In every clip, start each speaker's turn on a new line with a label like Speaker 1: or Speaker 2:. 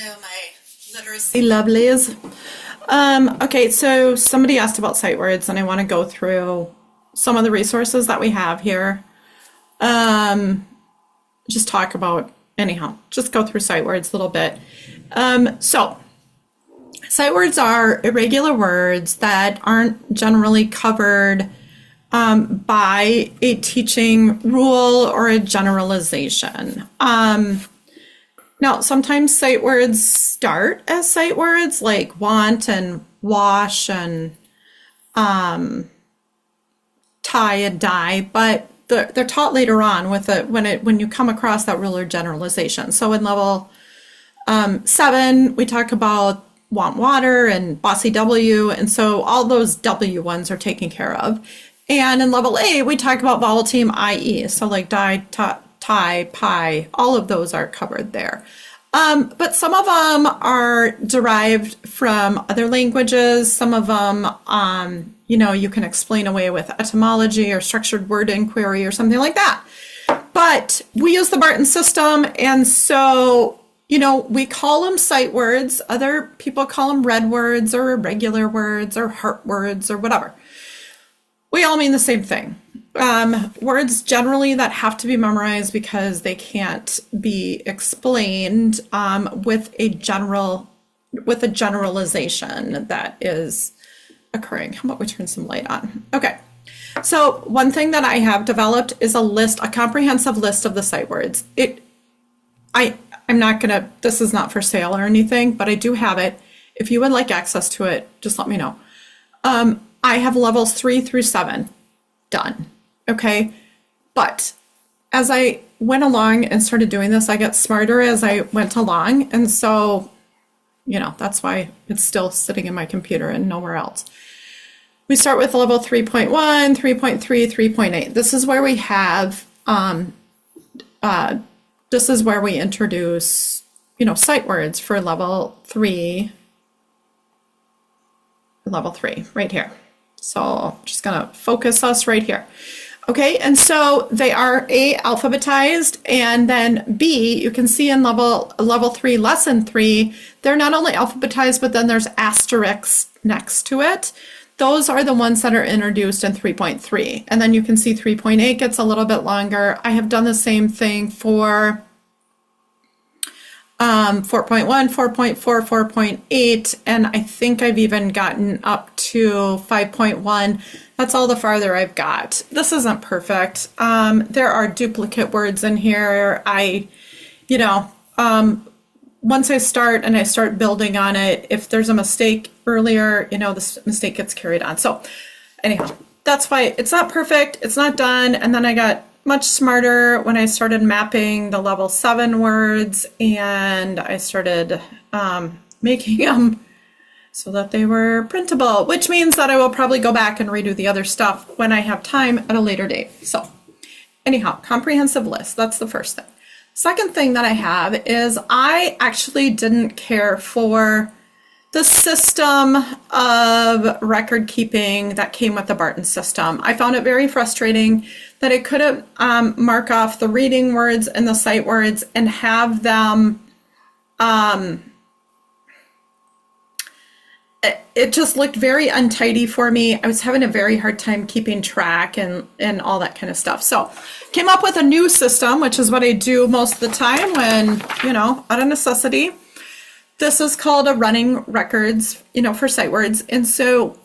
Speaker 1: Hello, my literacy lovelies. Okay, so somebody asked about sight words, and I want to go through some of the resources that we have here. Just talk about, anyhow, just go through sight words a little bit. So, sight words are irregular words that aren't generally covered by a teaching rule or a generalization. Now, sometimes sight words start as sight words like want and wash and tie and dye, but they're taught later on with when you come across that rule or generalization. So in level 7, we talk about want water and bossy W, and so all those W ones are taken care of. And in level 8, we talk about vowel team IE, so like die, tie, pie, all of those are covered there. But some of them are derived from other languages. Some of them, you can explain away with etymology or structured word inquiry or something like that. But we use the Barton system, and so, we call them sight words. Other people call them red words or irregular words or heart words or whatever. We all mean the same thing. Words generally that have to be memorized because they can't be explained with a generalization that is occurring. How about we turn some light on? Okay. So one thing that I have developed is a comprehensive list of the sight words. This is not for sale or anything, but I do have it. If you would like access to it, just let me know. I have levels 3 through 7 done. Okay. But as I went along and started doing this, I got smarter as I went along. And so, that's why it's still sitting in my computer and nowhere else. We start with level 3.1, 3.3, 3.8. This is where we have, this is where we introduce, sight words for level 3, right here. So I'm just going to focus us right here. Okay, and so they are A, alphabetized, and then B, you can see in level 3, lesson 3, they're not only alphabetized, but then there's asterisks next to it. Those are the ones that are introduced in 3.3. And then you can see 3.8 gets a little bit longer. I have done the same thing for 4.1, 4.4, 4.8, and I think I've even gotten up to 5.1. That's all the farther I've got. This isn't perfect. There are duplicate words in here. Once I start building on it, if there's a mistake earlier, this mistake gets carried on. So anyhow, that's why it's not perfect. It's not done. And then I got much smarter when I started mapping the level 7 words, and I started making them so that they were printable, which means that I will probably go back and redo the other stuff when I have time at a later date. So anyhow, comprehensive list, that's the first thing. Second thing that I have is I actually didn't care for the system of record keeping that came with the Barton system. I found it very frustrating that I couldn't mark off the reading words and the sight words and have them, it just looked very untidy for me. I was having a very hard time keeping track and all that kind of stuff. So came up with a new system, which is what I do most of the time when, out of necessity. This is called a running records, for sight words. And so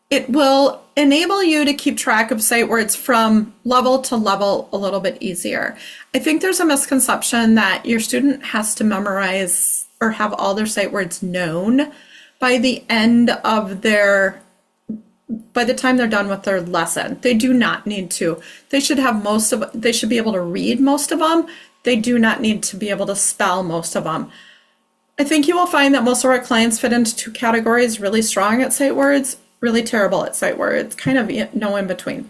Speaker 1: it will enable you to keep track of sight words from level to level a little bit easier. I think there's a misconception that your student has to memorize or have all their sight words known by the time they're done with their lesson. They do not need to. They should be able to read most of them. They do not need to be able to spell most of them. I think you will find that most of our clients fit into 2 categories: really strong at sight words, really terrible at sight words, kind of no in between.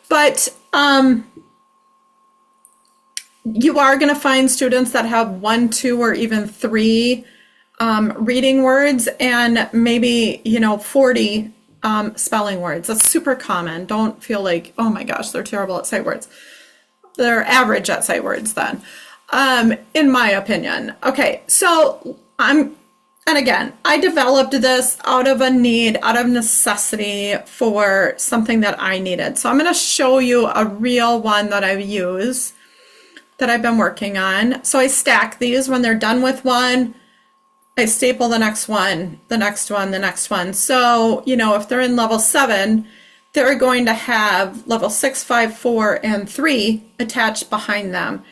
Speaker 1: But you are going to find students that have 1, 2, or even 3 reading words and maybe, 40 spelling words. That's super common. Don't feel like, oh my gosh, they're terrible at sight words. They're average at sight words then. in my opinion. Okay, so and again, I developed this out of a need, out of necessity for something that I needed. So I'm going to show you a real one that I've used, that I've been working on. So I stack these. When they're done with one, I staple the next one, the next one, the next one. So, you know, if they're in level 7, they're going to have level 6, 5, 4, and 3 attached behind them.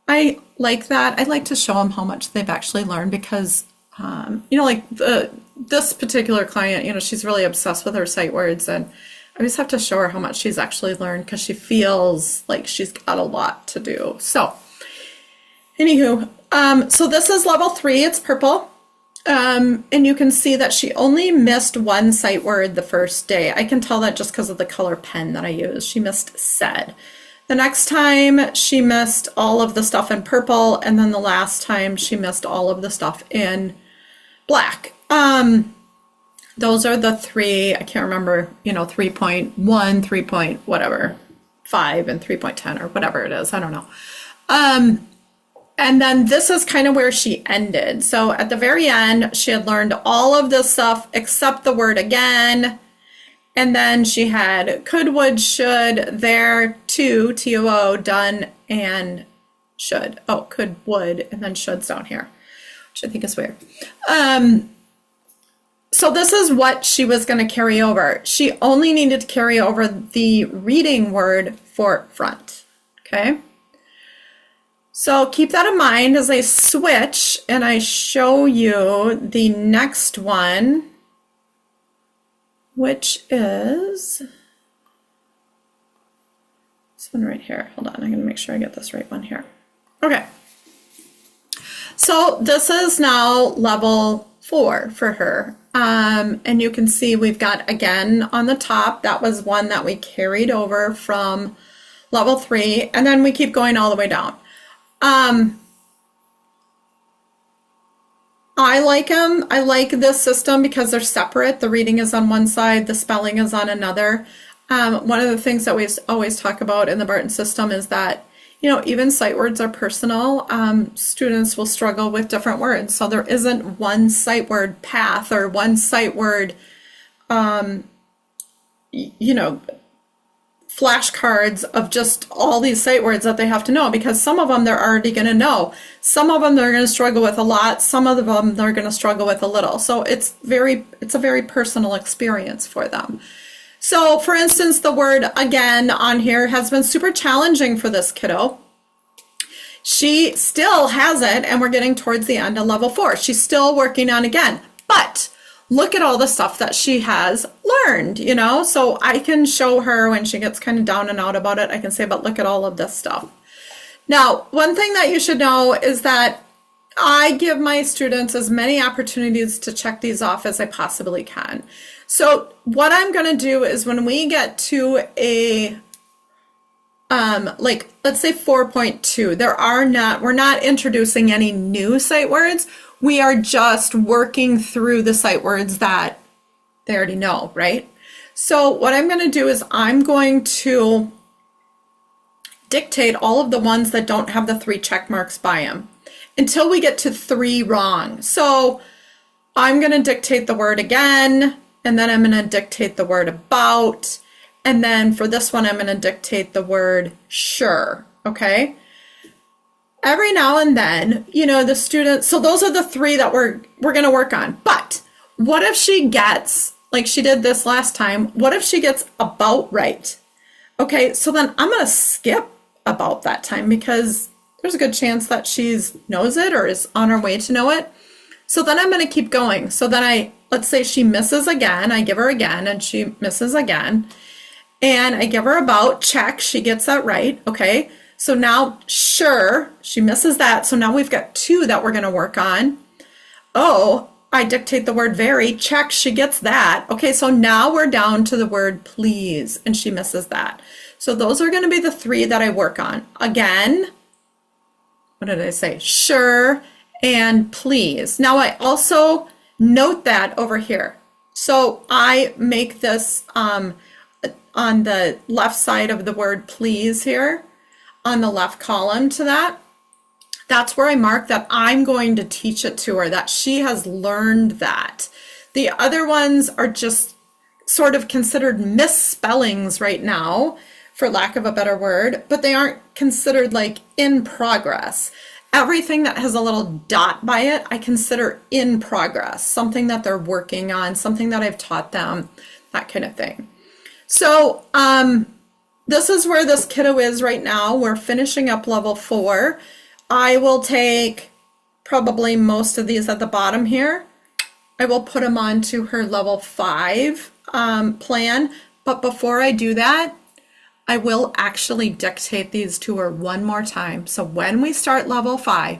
Speaker 1: I like that. I like to show them how much they've actually learned because, you know, like this particular client, you know, she's really obsessed with her sight words, and I just have to show her how much she's actually learned because she feels like she's got a lot to do. So, anywho, so this is level 3. It's purple. And you can see that she only missed one sight word the first day. I can tell that just because of the color pen that I used. She missed said. The next time she missed all of the stuff in purple, and then the last time she missed all of the stuff in black. Those are the 3, I can't remember, you know, 3.1, 3 point whatever, 5 and 3.10 or whatever it is. I don't know. And then this is kind of where she ended. So at the very end, she had learned all of this stuff except the word again. And then she had could, would, should, there, to, TOO, done, and should. Oh, could, would, and then should's down here, which I think is weird. So this is what she was going to carry over. She only needed to carry over the reading word for front, okay? So keep that in mind as I switch and I show you the next one, which is this one right here. Hold on, I'm going to make sure I get this right one here. Okay. So this is now level 4 for her. And you can see we've got again on the top, that was one that we carried over from level 3, and then we keep going all the way down. I like them. I like this system because they're separate. The reading is on one side, the spelling is on another. One of the things that we always talk about in the Barton system is that, you know, even sight words are personal. Students will struggle with different words. So there isn't one sight word path or one sight word, you know, flashcards of just all these sight words that they have to know, because some of them they're already going to know. Some of them they're going to struggle with a lot. Some of them they're going to struggle with a little. So it's a very personal experience for them. So for instance, the word again on here has been super challenging for this kiddo. She still has it, and we're getting towards the end of level 4. She's still working on again, but look at all the stuff that she has learned, you know? So I can show her when she gets kind of down and out about it, I can say, but look at all of this stuff. Now, one thing that you should know is that I give my students as many opportunities to check these off as I possibly can. So what I'm going to do is when we get to a, like, let's say 4.2, we're not introducing any new sight words. We are just working through the sight words that they already know, right? So what I'm going to do is I'm going to dictate all of the ones that don't have the 3 check marks by them until we get to 3 wrong. So I'm going to dictate the word again, and then I'm going to dictate the word about, and then for this one I'm going to dictate the word sure, okay? Every now and then, you know, the student, so those are the 3 that we're going to work on. But what if she gets, like she did this last time, what if she gets about right? Okay, so then I'm going to skip about that time because there's a good chance that she knows it or is on her way to know it. So then I'm going to keep going. So then let's say she misses again, I give her again, and she misses again. And I give her about, check, she gets that right, okay? So now, sure, she misses that. So now we've got 2 that we're going to work on. Oh, I dictate the word very, check, she gets that. Okay, so now we're down to the word please, and she misses that. So those are going to be the 3 that I work on. Again, what did I say? Sure and please. Now I also note that over here. So I make this on the left side of the word please here, on the left column to that. that's where I mark that I'm going to teach it to her, that she has learned that. The other ones are just sort of considered misspellings right now, for lack of a better word, but they aren't considered like in progress. Everything that has a little dot by it, I consider in progress, something that they're working on, something that I've taught them, that kind of thing. So this is where this kiddo is right now. We're finishing up level 4. I will take probably most of these at the bottom here. I will put them onto her level 5 plan. But before I do that, I will actually dictate these to her one more time. So when we start level 5,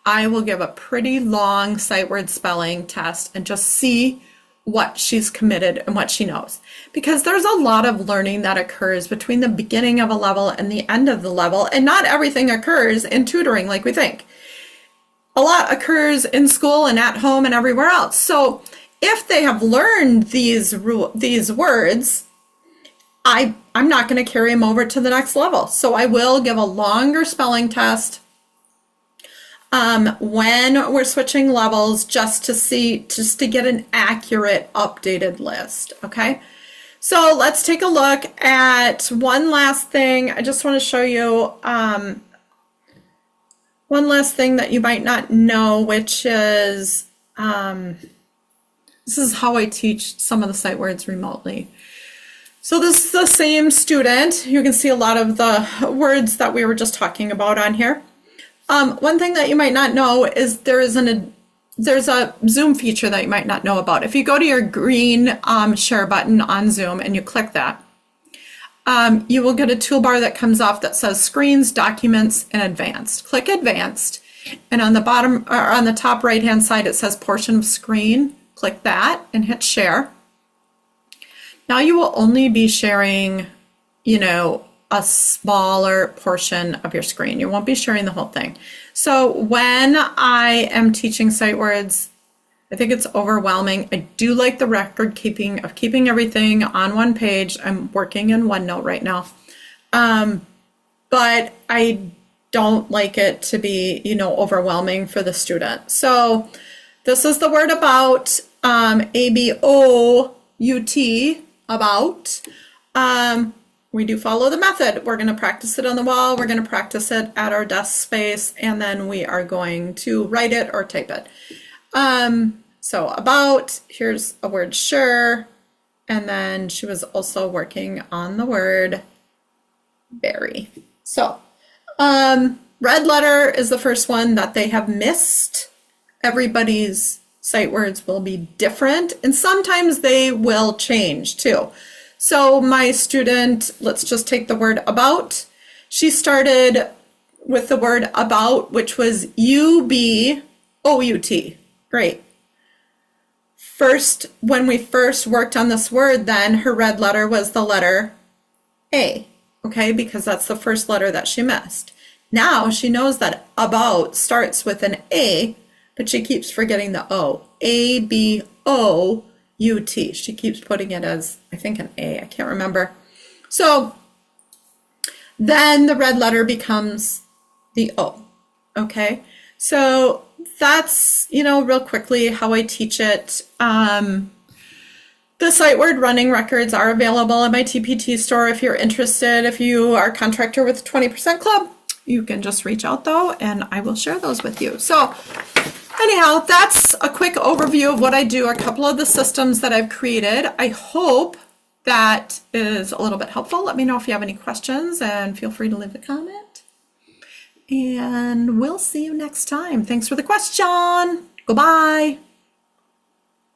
Speaker 1: I will give a pretty long sight word spelling test and just see what she's committed and what she knows. Because there's a lot of learning that occurs between the beginning of a level and the end of the level, and not everything occurs in tutoring like we think. A lot occurs in school and at home and everywhere else. So if they have learned these words, I'm not going to carry them over to the next level. So I will give a longer spelling test when we're switching levels, just to get an accurate updated list. Okay. So let's take a look at one last thing. I just want to show you one last thing that you might not know, which is this is how I teach some of the sight words remotely. So this is the same student. You can see a lot of the words that we were just talking about on here. One thing that you might not know is there's a Zoom feature that you might not know about. If you go to your green share button on Zoom and you click that, you will get a toolbar that comes off that says Screens, Documents, and Advanced. Click Advanced, and on the bottom or on the top right-hand side it says Portion of Screen. Click that and hit Share. Now you will only be sharing, a smaller portion of your screen. You won't be sharing the whole thing. So when I am teaching sight words, I think it's overwhelming. I do like the record keeping of keeping everything on one page. I'm working in OneNote right now. But I don't like it to be, overwhelming for the student. So this is the word about, A-B-O-U-T, about. We do follow the method. We're going to practice it on the wall. We're going to practice it at our desk space, and then we are going to write it or type it. So about, here's a word sure, and then she was also working on the word berry. So red letter is the first one that they have missed. Everybody's sight words will be different, and sometimes they will change too. So my student, let's just take the word about. She started with the word about, which was U-B-O-U-T. Great. When we first worked on this word, then her red letter was the letter A, okay, because that's the first letter that she missed. Now she knows that about starts with an A, but she keeps forgetting the O. A-B-O-U-T. She keeps putting it as, I think, an A. I can't remember. So then the red letter becomes the O. Okay. So that's, real quickly how I teach it. The sight word running records are available at my TPT store if you're interested. If you are a contractor with 20% Club, you can just reach out though, and I will share those with you. So anyhow, that's a quick overview of what I do, a couple of the systems that I've created. I hope that is a little bit helpful. Let me know if you have any questions, and feel free to leave a comment. And we'll see you next time. Thanks for the question. Goodbye.